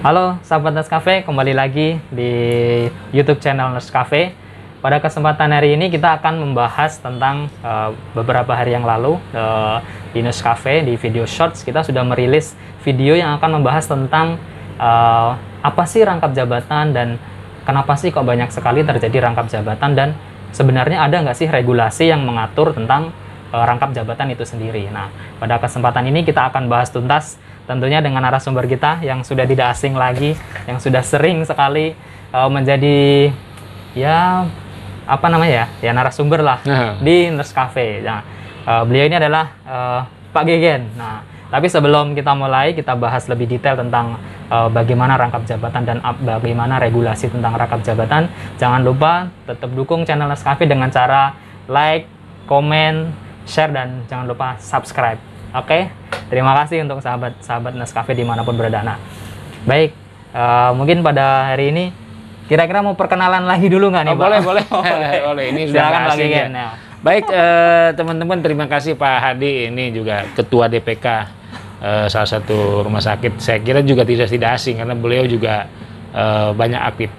Halo sahabat Nescafe, kembali lagi di YouTube channel Nescafe. Pada kesempatan hari ini kita akan membahas tentang beberapa hari yang lalu di Nescafe, di video shorts kita sudah merilis video yang akan membahas tentang apa sih rangkap jabatan dan kenapa sih kok banyak sekali terjadi rangkap jabatan, dan sebenarnya ada nggak sih regulasi yang mengatur tentang rangkap jabatan itu sendiri. Nah, pada kesempatan ini kita akan bahas tuntas tentunya dengan narasumber kita yang sudah tidak asing lagi, yang sudah sering sekali menjadi narasumber lah di Nescafe. Nah, beliau ini adalah Pak Gegen. Nah, tapi sebelum kita mulai, kita bahas lebih detail tentang bagaimana rangkap jabatan dan bagaimana regulasi tentang rangkap jabatan. Jangan lupa tetap dukung channel Nescafe dengan cara like, komen, share, dan jangan lupa subscribe. Oke, terima kasih untuk sahabat Nescafe dimanapun berada. Nah, baik, mungkin pada hari ini kira-kira mau perkenalan lagi dulu nggak nih, Pak? Boleh. Ini sudah silakan Pak Gegen. Ya. Baik, teman-teman, terima kasih Pak Hadi, ini juga Ketua DPK salah satu rumah sakit. Saya kira juga tidak asing karena beliau juga banyak aktif.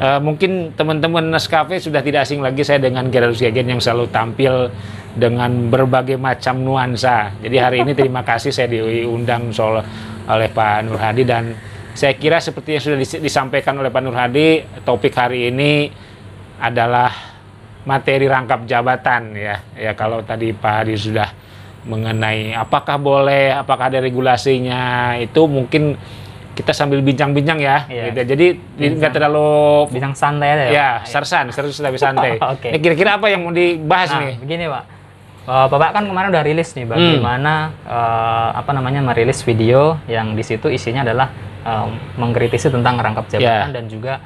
Mungkin teman-teman Nescafe sudah tidak asing lagi saya dengan Gerardus Gegen yang selalu tampil dengan berbagai macam nuansa. Jadi hari ini terima kasih saya diundang oleh Pak Nur Hadi, dan saya kira seperti yang sudah disampaikan oleh Pak Nur Hadi, topik hari ini adalah materi rangkap jabatan ya. Ya, kalau tadi Pak Hadi sudah mengenai apakah boleh, apakah ada regulasinya, itu mungkin kita sambil bincang-bincang ya, gitu. Jadi nggak terlalu bincang santai ya. Seru tapi santai. Okay. Ini kira-kira apa yang mau dibahas nih? Begini Pak, Bapak kan kemarin udah rilis nih bagaimana merilis video yang di situ isinya adalah mengkritisi tentang rangkap jabatan dan juga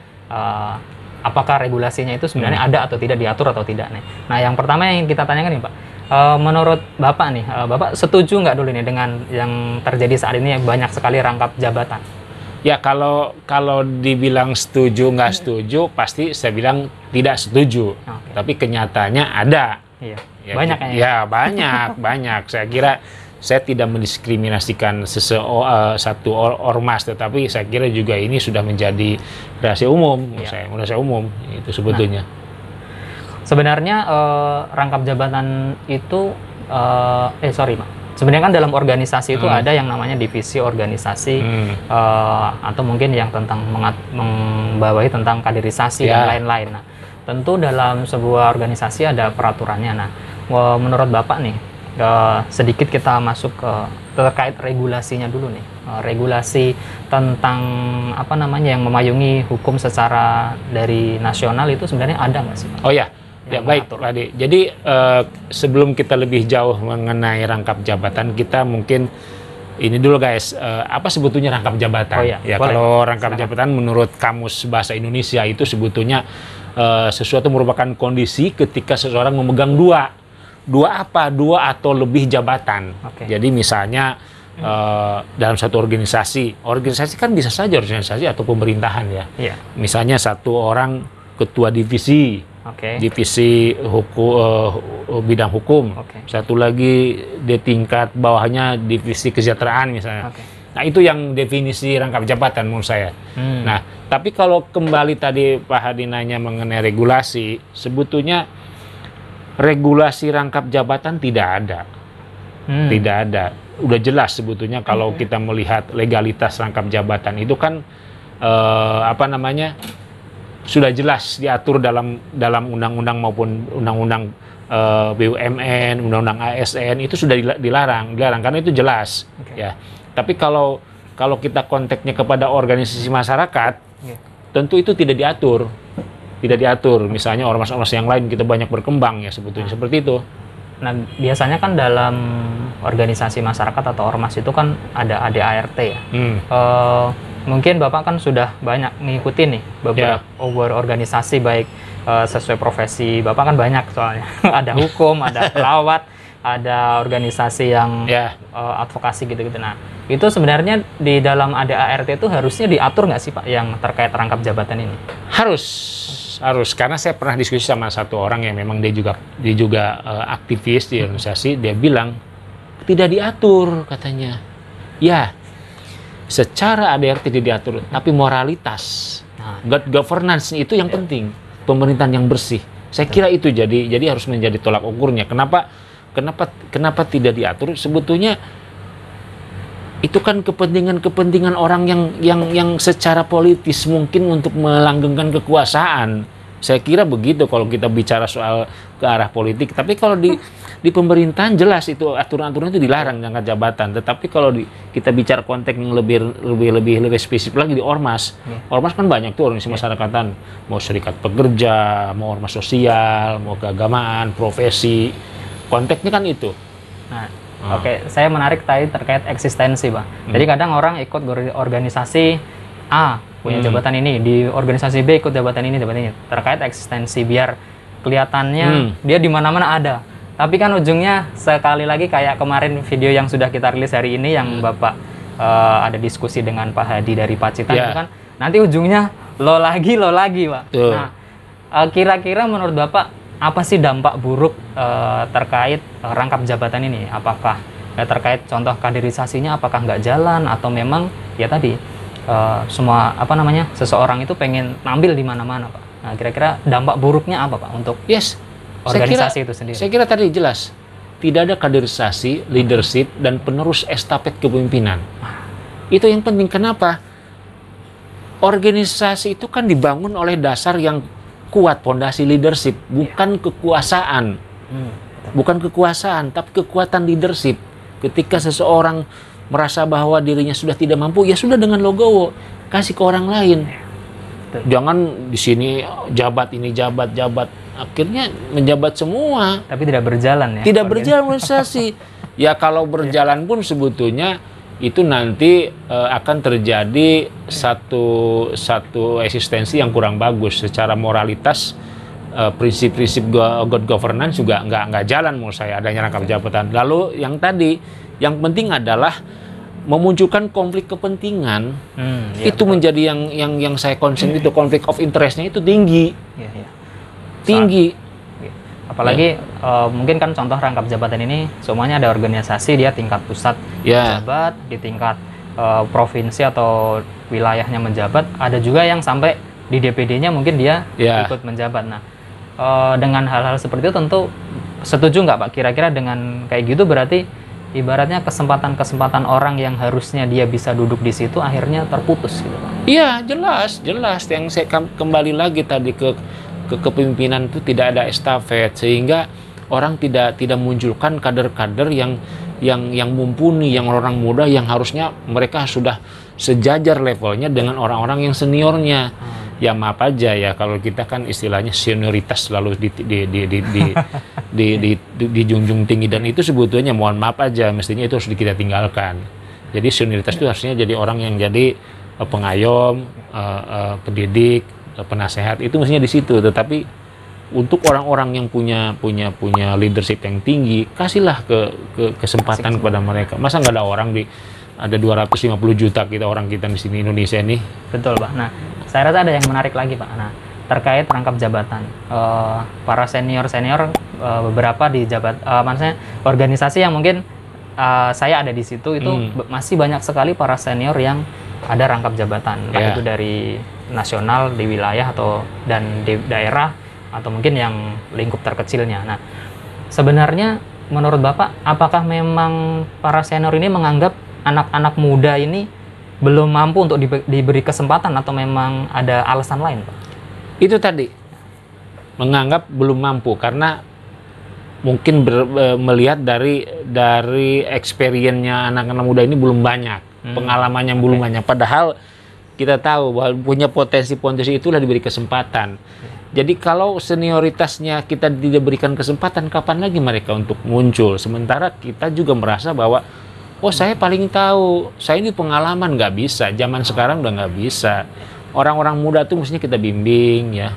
apakah regulasinya itu sebenarnya ada atau tidak, diatur atau tidak nih. Nah, yang pertama yang kita tanyakan nih Pak, menurut Bapak nih, Bapak setuju nggak dulu nih dengan yang terjadi saat ini yang banyak sekali rangkap jabatan? Ya, kalau dibilang setuju nggak setuju, pasti saya bilang tidak setuju. Okay. Tapi kenyataannya ada. Iya. Ya, banyak kayaknya. Ya, banyak. Saya kira saya tidak mendiskriminasikan satu ormas, tetapi saya kira juga ini sudah menjadi rahasia umum. Rahasia umum itu sebetulnya. Nah, sebenarnya rangkap jabatan itu Pak. Sebenarnya kan dalam organisasi itu ada yang namanya divisi organisasi atau mungkin yang tentang membawahi tentang kaderisasi dan lain-lain. Nah, tentu dalam sebuah organisasi ada peraturannya. Nah, menurut Bapak nih, sedikit kita masuk ke terkait regulasinya dulu nih. Regulasi tentang yang memayungi hukum secara dari nasional itu sebenarnya ada nggak sih, Pak? Oh ya. Ya, baik Pak Ade. Jadi sebelum kita lebih jauh mengenai rangkap jabatan, kita mungkin ini dulu guys, apa sebetulnya rangkap jabatan? Kalau rangkap jabatan menurut Kamus Bahasa Indonesia itu sebetulnya sesuatu merupakan kondisi ketika seseorang memegang dua atau lebih jabatan. Jadi misalnya dalam satu organisasi kan bisa saja organisasi atau pemerintahan ya. Misalnya satu orang ketua divisi. Divisi bidang hukum, satu lagi di tingkat bawahnya divisi kesejahteraan misalnya. Nah, itu yang definisi rangkap jabatan menurut saya. Nah, tapi kalau kembali tadi Pak Hadi nanya mengenai regulasi, sebetulnya regulasi rangkap jabatan tidak ada. Tidak ada. Udah jelas sebetulnya kalau kita melihat legalitas rangkap jabatan itu kan sudah jelas diatur dalam undang-undang maupun undang-undang BUMN, undang-undang ASN, itu sudah dilarang karena itu jelas. Ya. Tapi kalau kita konteksnya kepada organisasi masyarakat, tentu itu tidak diatur. Misalnya ormas-ormas yang lain kita banyak berkembang ya sebetulnya seperti itu. Nah, biasanya kan dalam organisasi masyarakat atau ormas itu kan ada ADART ya. Mungkin Bapak kan sudah banyak mengikuti nih beberapa organisasi, baik sesuai profesi Bapak kan banyak soalnya. Ada hukum, ada pelawat, ada organisasi yang advokasi gitu-gitu. Nah, itu sebenarnya di dalam ADART itu harusnya diatur nggak sih Pak yang terkait rangkap jabatan ini? Harus, karena saya pernah diskusi sama satu orang yang memang dia juga aktivis di organisasi, dia bilang tidak diatur katanya. Ya, secara ADRT tidak diatur, tapi moralitas, good governance itu yang penting, pemerintahan yang bersih. Saya kira itu jadi harus menjadi tolak ukurnya. Kenapa tidak diatur? Sebetulnya itu kan kepentingan orang yang secara politis mungkin untuk melanggengkan kekuasaan. Saya kira begitu kalau kita bicara soal ke arah politik. Tapi kalau di pemerintahan jelas itu aturan-aturan itu dilarang ngangkat jabatan. Tetapi kalau kita bicara konteks yang lebih spesifik lagi di ormas. Ormas kan banyak tuh organisasi masyarakatan, mau serikat pekerja, mau ormas sosial, mau keagamaan, profesi. Konteksnya kan itu. Nah, oke, saya menarik tadi terkait eksistensi, Pak. Jadi kadang orang ikut organisasi A punya jabatan ini, di organisasi B ikut jabatan ini terkait eksistensi biar kelihatannya dia di mana-mana ada. Tapi kan ujungnya sekali lagi kayak kemarin video yang sudah kita rilis hari ini yang Bapak ada diskusi dengan Pak Hadi dari Pacitan itu kan nanti ujungnya lo lagi Pak. Nah, kira-kira menurut Bapak apa sih dampak buruk terkait rangkap jabatan ini? Apakah terkait contoh kaderisasinya apakah nggak jalan atau memang ya tadi semua seseorang itu pengen tampil di mana-mana, Pak. Nah, kira-kira dampak buruknya apa, Pak, untuk organisasi itu sendiri? Saya kira tadi jelas tidak ada kaderisasi, leadership dan penerus estafet kepemimpinan. Itu yang penting. Kenapa? Organisasi itu kan dibangun oleh dasar yang kuat, fondasi leadership, bukan kekuasaan. Bukan kekuasaan, tapi kekuatan leadership. Ketika seseorang merasa bahwa dirinya sudah tidak mampu, ya sudah dengan logowo, kasih ke orang lain. Jangan di sini jabat, akhirnya menjabat semua. Tapi tidak berjalan ya? Tidak berjalan organisasi. Ya kalau berjalan pun sebetulnya itu nanti akan terjadi satu eksistensi yang kurang bagus. Secara moralitas, prinsip-prinsip good governance juga nggak jalan menurut saya, adanya rangkap jabatan. Lalu yang penting adalah memunculkan konflik kepentingan. Itu menjadi yang saya concern itu, konflik of interest-nya itu tinggi. Tinggi. Apalagi mungkin kan contoh rangkap jabatan ini semuanya ada organisasi, dia tingkat pusat menjabat, di tingkat provinsi atau wilayahnya menjabat, ada juga yang sampai di DPD-nya mungkin dia ikut menjabat. Nah, dengan hal-hal seperti itu tentu setuju nggak, Pak? Kira-kira dengan kayak gitu berarti ibaratnya kesempatan orang yang harusnya dia bisa duduk di situ akhirnya terputus gitu, Pak. Iya, jelas. Yang saya kembali lagi tadi ke kepemimpinan itu tidak ada estafet, sehingga orang tidak munculkan kader-kader yang mumpuni, yang orang muda yang harusnya mereka sudah sejajar levelnya dengan orang-orang yang seniornya. Ya maaf aja ya, kalau kita kan istilahnya senioritas selalu dijunjung tinggi, dan itu sebetulnya mohon maaf aja mestinya itu harus kita tinggalkan. Jadi senioritas itu harusnya jadi orang yang jadi pengayom, pendidik, penasehat, itu mestinya di situ. Tetapi untuk orang-orang yang punya leadership yang tinggi, kasihlah kesempatan kepada mereka. Masa nggak ada orang ada 250 juta orang kita di sini Indonesia ini. Betul, Pak. Nah, saya rasa ada yang menarik lagi, Pak. Nah, terkait rangkap jabatan, para senior beberapa di maksudnya organisasi yang mungkin saya ada di situ itu masih banyak sekali para senior yang ada rangkap jabatan, entah itu dari nasional di wilayah dan di daerah atau mungkin yang lingkup terkecilnya. Nah, sebenarnya menurut Bapak, apakah memang para senior ini menganggap anak-anak muda ini belum mampu untuk diberi kesempatan atau memang ada alasan lain, Pak? Itu tadi, menganggap belum mampu karena mungkin melihat dari experience-nya anak-anak muda ini belum banyak, pengalamannya belum banyak. Padahal kita tahu bahwa punya potensi itulah diberi kesempatan. Jadi kalau senioritasnya kita tidak berikan kesempatan, kapan lagi mereka untuk muncul? Sementara kita juga merasa bahwa saya paling tahu, saya ini pengalaman, nggak bisa. Zaman sekarang udah nggak bisa. Orang-orang muda tuh mestinya kita bimbing ya,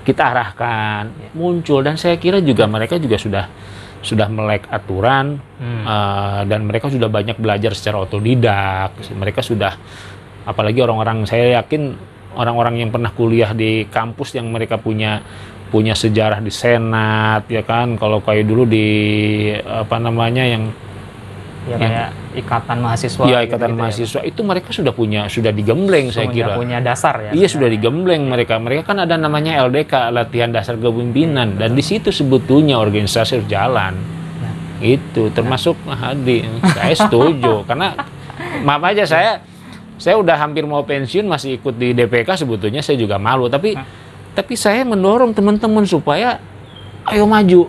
kita arahkan, muncul. Dan saya kira juga mereka juga sudah melek aturan, dan mereka sudah banyak belajar secara otodidak. Mereka sudah, apalagi orang-orang, saya yakin orang-orang yang pernah kuliah di kampus yang mereka punya sejarah di senat ya kan. Kalau kayak dulu di yang Ya, kayak ikatan mahasiswa. Iya, ikatan mahasiswa itu mereka sudah digembleng saya kira. Punya dasar ya. Iya, sudah digembleng mereka. Mereka kan ada namanya LDK, latihan dasar kepemimpinan, dan di situ sebetulnya organisasi harus jalan. Itu termasuk Hadi. Saya setuju karena maaf aja saya udah hampir mau pensiun masih ikut di DPK, sebetulnya saya juga malu, tapi saya mendorong teman-teman supaya ayo maju.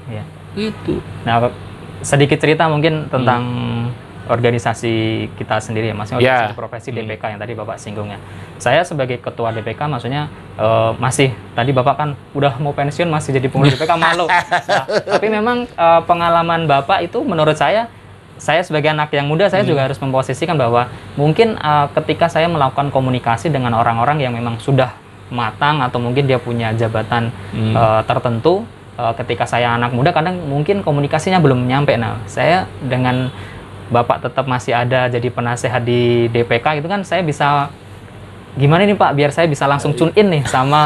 Iya. Gitu. Nah, sedikit cerita mungkin tentang organisasi kita sendiri ya, maksudnya organisasi profesi DPK yang tadi Bapak singgung ya. Saya sebagai ketua DPK maksudnya masih, tadi Bapak kan udah mau pensiun masih jadi pengurus DPK, malu. Nah, tapi memang pengalaman Bapak itu menurut saya sebagai anak yang muda, saya juga harus memposisikan bahwa mungkin ketika saya melakukan komunikasi dengan orang-orang yang memang sudah matang atau mungkin dia punya jabatan tertentu, ketika saya anak muda kadang mungkin komunikasinya belum nyampe. Nah, saya dengan Bapak tetap masih ada jadi penasehat di DPK itu kan, saya bisa gimana nih Pak biar saya bisa langsung tune in nih sama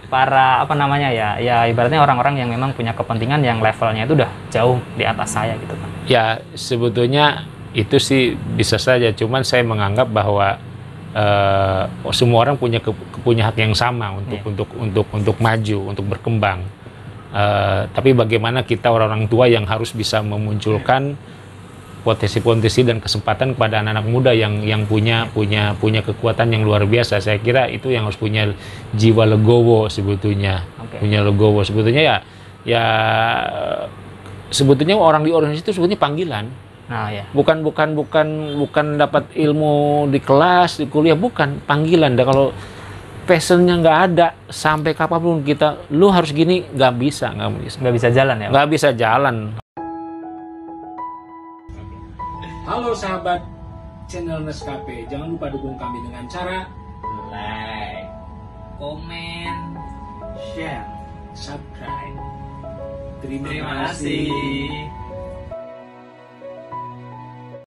para apa namanya ya ibaratnya orang-orang yang memang punya kepentingan yang levelnya itu udah jauh di atas saya gitu Pak. Ya, sebetulnya itu sih bisa saja, cuman saya menganggap bahwa semua orang punya hak yang sama untuk maju, untuk berkembang. Tapi bagaimana kita orang-orang tua yang harus bisa memunculkan potensi-potensi dan kesempatan kepada anak-anak muda yang punya kekuatan yang luar biasa. Saya kira itu yang harus punya jiwa legowo sebetulnya. Punya legowo sebetulnya ya sebetulnya orang di organisasi itu sebetulnya panggilan. Nah, ya. Bukan dapat ilmu di kelas, di kuliah, bukan, panggilan. Dan kalau passionnya nggak ada, sampai kapanpun lu harus gini, nggak bisa jalan ya, nggak bisa jalan. Halo sahabat channel Nescafe, jangan lupa dukung kami dengan cara like, komen, share, subscribe. Terima kasih.